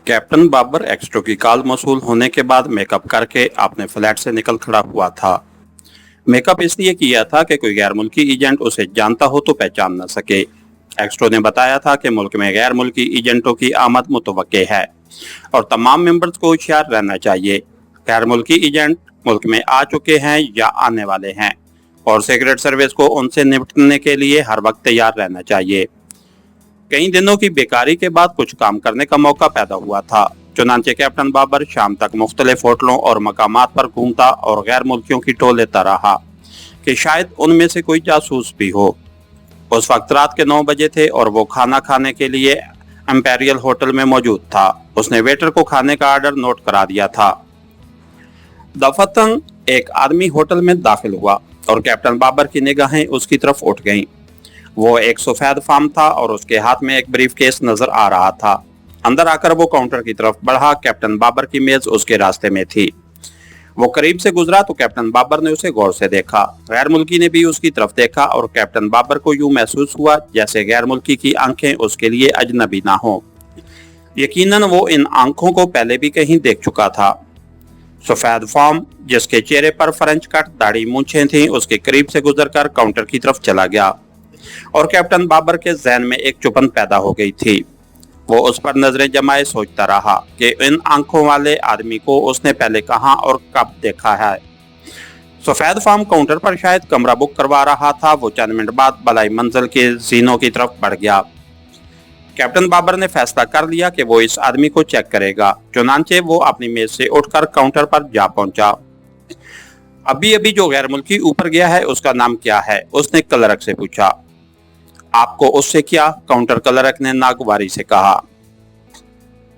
Captain Babar एक्स्ट्रो की call मौसूल होने के बाद मेकअप करके अपने फ्लैट से निकल खड़ा हुआ था। मेकअप इसलिए किया था कि कोई गैर मुल्की एजेंट उसे जानता हो तो पहचान न सके। एक्स्ट्रो ने बताया था कि मुल्क में गैर मुल्की एजेंटों की आमद मुतवक्के है और तमाम मेंबर्स को होशियार रहना चाहिए। गैर मुल्की एजेंट मुल्क में आ चुके हैं या आने वाले हैं और सीक्रेट सर्विस को उनसे निपटने के लिए हर वक्त तैयार रहना चाहिए। कई दिनों की बेकारी के बाद कुछ काम करने का मौका पैदा हुआ था। चुनांचे कैप्टन बाबर शाम तक मुख्तलिफ होटलों और मकामात पर घूमता और गैर मुल्कियों की टोल लेता रहा कि शायद उनमें से कोई जासूस भी हो। उस वक्त रात के 9 बजे थे और वो खाना खाने के लिए एम्पेरियल होटल में मौजूद था। उसने वेटर को खाने का ऑर्डर नोट करा दिया था। दफतन एक आदमी होटल में दाखिल हुआ और कैप्टन बाबर की निगाहें उसकी तरफ उठ गईं। वो एक सफेद फार्म था और उसके हाथ में एक ब्रीफ केस नजर आ रहा था। अंदर आकर वो काउंटर की तरफ बढ़ा। कैप्टन बाबर की मेज उसके रास्ते में थी। वो करीब से गुजरा तो कैप्टन बाबर ने उसे गौर से देखा। गैर मुल्की ने भी उसकी तरफ देखा और कैप्टन बाबर को यूं महसूस हुआ जैसे गैर मुल्की की आंखें उसके लिए अजनबी ना हो। यकीनन वो इन आंखों को पहले भी कहीं देख चुका था। सफेद फार्म जिसके चेहरे पर फ्रेंच कट दाढ़ी मूंछें थीं उसके करीब से गुजरकर काउंटर की तरफ चला गया और कैप्टन बाबर के ज़हन में एक चुभन पैदा हो गई थी। वो उस पर नजरें जमाए सोचता रहा कि इन आंखों वाले आदमी को उसने पहले कहां और कब देखा है। सफेद फार्म काउंटर पर शायद कमरा बुक करवा रहा था। वो चंद मिनट बाद बलाई मंजिल के जीनों की तरफ बढ़ गया। कैप्टन बाबर ने फैसला कर लिया कि वो इस आदमी को चेक करेगा। चुनांचे वो अपनी मेज से उठकर काउंटर पर जा पहुंचा। अभी अभी जो गैर मुल्की ऊपर गया है उसका नाम क्या है? उसने क्लर्क से पूछा। आपको उससे क्या? काउंटर क्लर्क ने नागवारी से कहा।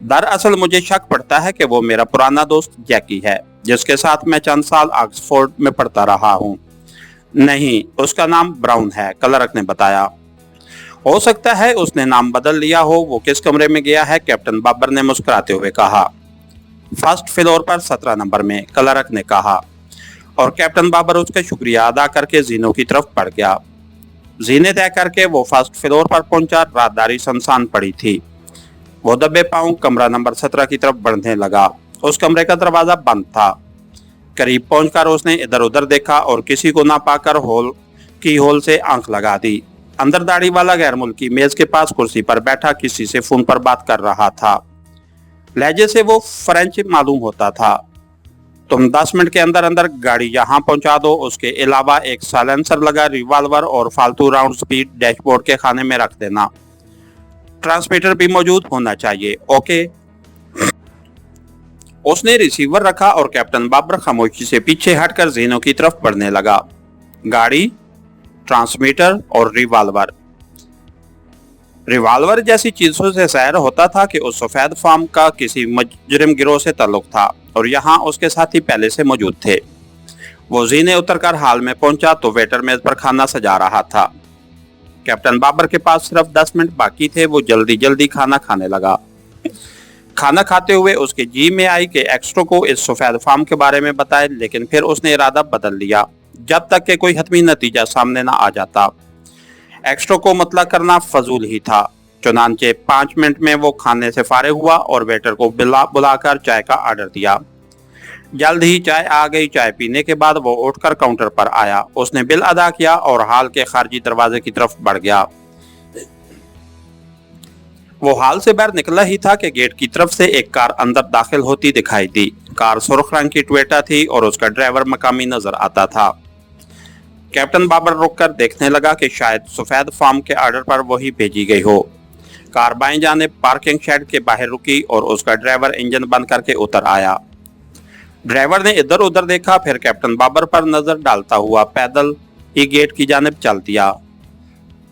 दरअसल मुझे शक पड़ता है कि वो मेरा पुराना दोस्त जैकी है जिसके साथ मैं चंद साल ऑक्सफोर्ड में पढ़ता रहा हूँ। नहीं, उसका नाम ब्राउन है, क्लर्क ने बताया। हो सकता है उसने नाम बदल लिया हो। वो किस कमरे में गया है? कैप्टन बाबर ने मुस्कुराते हुए कहा। फर्स्ट फ्लोर पर 17 नंबर में, क्लर्क ने कहा और कैप्टन बाबर उसका शुक्रिया अदा करके जीनों की तरफ बढ़ गया। जीने तय करके वो फर्स्ट फ्लोर पर पहुंचा। राहदारी सुनसान पड़ी थी। वो दबे पांव कमरा नंबर 17 की तरफ बढ़ने लगा। उस कमरे का दरवाजा बंद था। करीब पहुंचकर उसने इधर उधर देखा और किसी को ना पाकर होल से आंख लगा दी। अंदर दाढ़ी वाला गैर मुल्की मेज के पास कुर्सी पर बैठा किसी से फोन पर बात कर रहा था। लहजे से वो फ्रेंच मालूम होता था। तुम 10 मिनट के अंदर अंदर गाड़ी यहाँ पहुंचा दो। उसके अलावा एक साइलेंसर लगा रिवॉल्वर और फालतू राउंड्स भी डैशबोर्ड के खाने में रख देना। ट्रांसमीटर भी मौजूद होना चाहिए। ओके। उसने रिसीवर रखा और कैप्टन बाबर खामोशी से पीछे हटकर जीनों की तरफ बढ़ने लगा। गाड़ी, ट्रांसमीटर और रिवॉल्वर। रिवॉल्वर जैसी चीजों से जाहिर होता था कि उस सफेद फार्म का किसी मुजरिम गिरोह से ताल्लुक था और यहाँ उसके साथी पहले से मौजूद थे। वो जीने उतरकर हाल में पहुंचा तो वेटर मेज पर खाना सजा रहा था। कैप्टन बाबर के पास सिर्फ 10 मिनट बाकी थे। वो जल्दी जल्दी खाना खाने लगा। खाना खाते हुए उसके जी में आई कि एक्स्ट्रो को इस सफेद फार्म के बारे में बताए, लेकिन फिर उसने इरादा बदल लिया जब तक कि कोई हतमी नतीजा सामने न आ जाता। एक्स्ट्रो को मतला करना फजूल ही था। चुनांचे 5 मिनट में वो खाने से फारिग हुआ और वेटर को बुलाकर चाय का ऑर्डर दिया। जल्द ही चाय आ गई। चाय पीने के बाद वो उठकर काउंटर पर आया। उसने बिल अदा किया और हाल के खारजी दरवाजे की तरफ बढ़ गया। वो हाल से बाहर निकला ही था कि गेट की तरफ से एक कार अंदर दाखिल होती दिखाई दी। कार सुर्ख रंग की टोयोटा थी और उसका ड्राइवर मकामी नजर आता था। कैप्टन बाबर रुककर देखने लगा कि शायद सफेद फार्म के ऑर्डर पर वही भेजी गई हो। कार बाएं जाने पार्किंग शेड के बाहर रुकी और उसका ड्राइवर इंजन बंद करके उतर आया। ड्राइवर ने इधर उधर देखा, फिर कैप्टन बाबर पर नजर डालता हुआ पैदल ही गेट की जानिब चल दिया।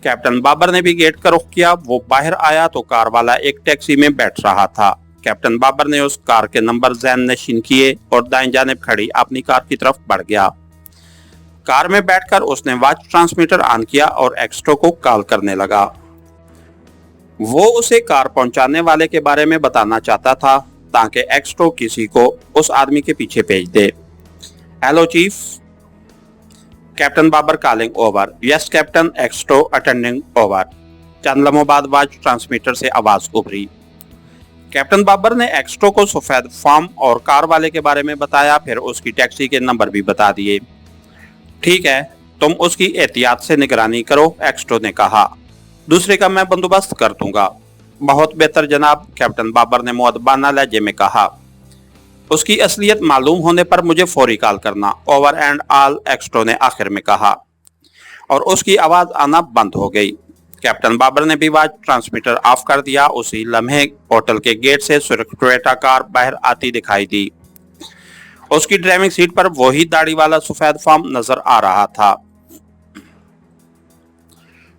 कैप्टन बाबर ने भी गेट का रुख किया। वो बाहर आया तो कार वाला एक टैक्सी में बैठ रहा था। कैप्टन बाबर ने उस कार के नंबर ज़हन नशीन किए और दाएं जानिब खड़ी अपनी कार की तरफ बढ़ गया। कार में बैठकर उसने वॉच ट्रांसमीटर ऑन किया और एक्स्ट्रो को कॉल करने लगा। वो उसे कार पहुंचाने वाले के बारे में बताना चाहता था ताकि एक्स्ट्रो किसी को उस आदमी के पीछे भेज दे। Hello chief, captain Babar calling over. Yes captain, एक्स्ट्रो अटेंडिंग ओवर। चंद लम्हों बाद वॉच ट्रांसमीटर से आवाज उभरी। कैप्टन बाबर ने एक्स्ट्रो को सफेद फार्म और कार वाले के बारे में बताया, फिर उसकी टैक्सी के नंबर भी बता दिए। ठीक है, तुम उसकी एहतियात से निगरानी करो, एक्स्ट्रो ने कहा। दूसरे का मैं बंदोबस्त कर दूंगा। बहुत बेहतर जनाब, कैप्टन बाबर ने मुअद्दबाना लहजे में कहा। उसकी असलियत मालूम होने पर मुझे फौरी कॉल करना, ओवर एंड ऑल, एक्स्ट्रो ने आखिर में कहा, और उसकी आवाज आना बंद हो गई। कैप्टन बाबर ने भी आवाज ट्रांसमीटर ऑफ कर दिया। उसी लम्हे होटल के गेट से टोयोटा कार बाहर आती दिखाई दी। उसकी ड्राइविंग सीट पर वही दाढ़ी वाला सफेद फार्म नजर आ रहा था।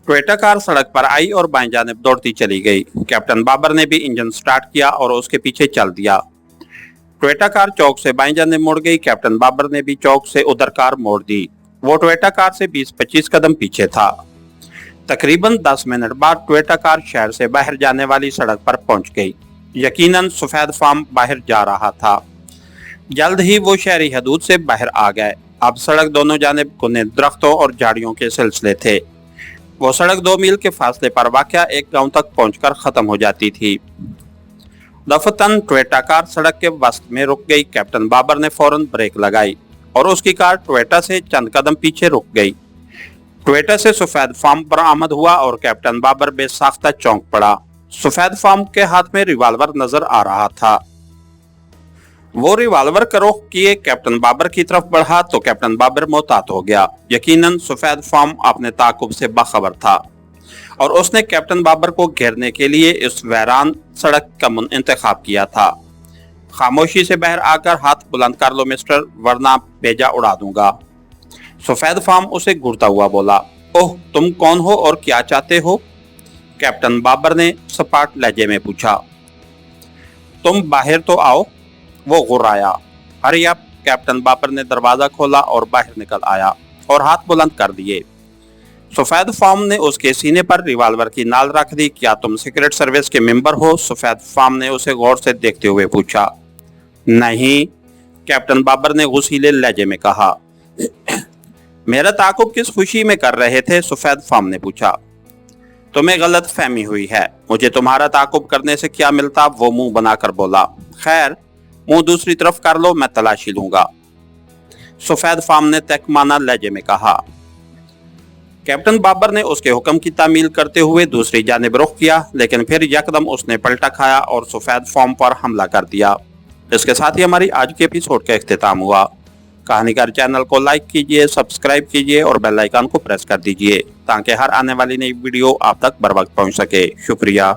टोयोटा कार सड़क पर आई और बाएं जानिब दौड़ती चली गई। कैप्टन बाबर ने भी इंजन स्टार्ट किया और उसके पीछे चल दिया। टोयोटा कार चौक से बाएं जानिब मुड़ गई। कैप्टन बाबर ने भी चौक से उधर कार मोड़ दी। वो टोयोटा कार से 20-25 कदम पीछे था। तकरीबन 10 मिनट बाद टोयोटा कार शहर से बाहर जाने वाली सड़क पर पहुंच गई। यकीनन सफेद फार्म बाहर जा रहा था। जल्द ही वो शहरी हदूद से बाहर आ गए। अब सड़क दोनों जानिब घने दरख्तों और झाड़ियों के सिलसिले थे। वो सड़क 2 मील के फासले पर वाक़या एक गांव तक पहुंचकर खत्म हो जाती थी। दफतन टोयोटा कार सड़क के वस्त में रुक गई। कैप्टन बाबर ने फौरन ब्रेक लगाई और उसकी कार टोयोटा से चंद कदम पीछे रुक गई। टोयोटा से सफेद फार्म बरामद हुआ और कैप्टन बाबर बेसाख्ता चौंक पड़ा। सफेद फार्म के हाथ में रिवाल्वर नजर आ रहा था। वो रिवाल्वर का रुख किए कैप्टन बाबर की तरफ बढ़ा तो कैप्टन बाबर मोहतात हो गया। यकीनन सफेद फार्म अपने ताकुब से बाखबर था और उसने कैप्टन बाबर को घेरने के लिए इस वैरान सड़क का इंतखाब किया था। खामोशी से बाहर आकर हाथ बुलंद कर लो मिस्टर, वरना भेजा उड़ा दूंगा। सफेद फार्म उसे घूरता हुआ बोला। ओह, तुम कौन हो और क्या चाहते हो? कैप्टन बाबर ने सपाट लहजे में पूछा। तुम बाहर तो आओ, वो गुर्राया। हरी अप, कैप्टन बाबर ने दरवाजा खोला और बाहर निकल आया और हाथ बुलंद कर दिए। सफेद फार्म ने उसके सीने पर रिवाल्वर की नाल रख दी। क्या तुम सीक्रेट सर्विस के मेंबर हो? सफेद फार्म ने उसे गौर से देखते हुए पूछा। नहीं, कैप्टन बाबर ने गुस्सीले लहजे में कहा। मेरा ताकुब किस खुशी में कर रहे थे? सफेद फार्म ने पूछा। तुम्हें गलत फहमी हुई है। मुझे तुम्हारा ताकुब करने से क्या मिलता? वो मुंह बनाकर बोला। खैर, मुंह दूसरी तरफ कर लो, मैं तलाशी लूंगा, सफेद फार्म ने तहकमाना लहजे में कहा। कैप्टन बाबर ने उसके हुक्म की तामील करते हुए दूसरी जानिब रुख किया, लेकिन फिर यकदम उसने पलटा खाया और सफेद फार्म पर हमला कर दिया। इसके साथ ही हमारी आज के एपिसोड का इख्तिताम हुआ। कहानीकार चैनल को लाइक कीजिए, सब्सक्राइब कीजिए और बेल आइकन को प्रेस कर दीजिए ताकि हर आने वाली नई वीडियो आप तक बर वक्त पहुंच सके। शुक्रिया।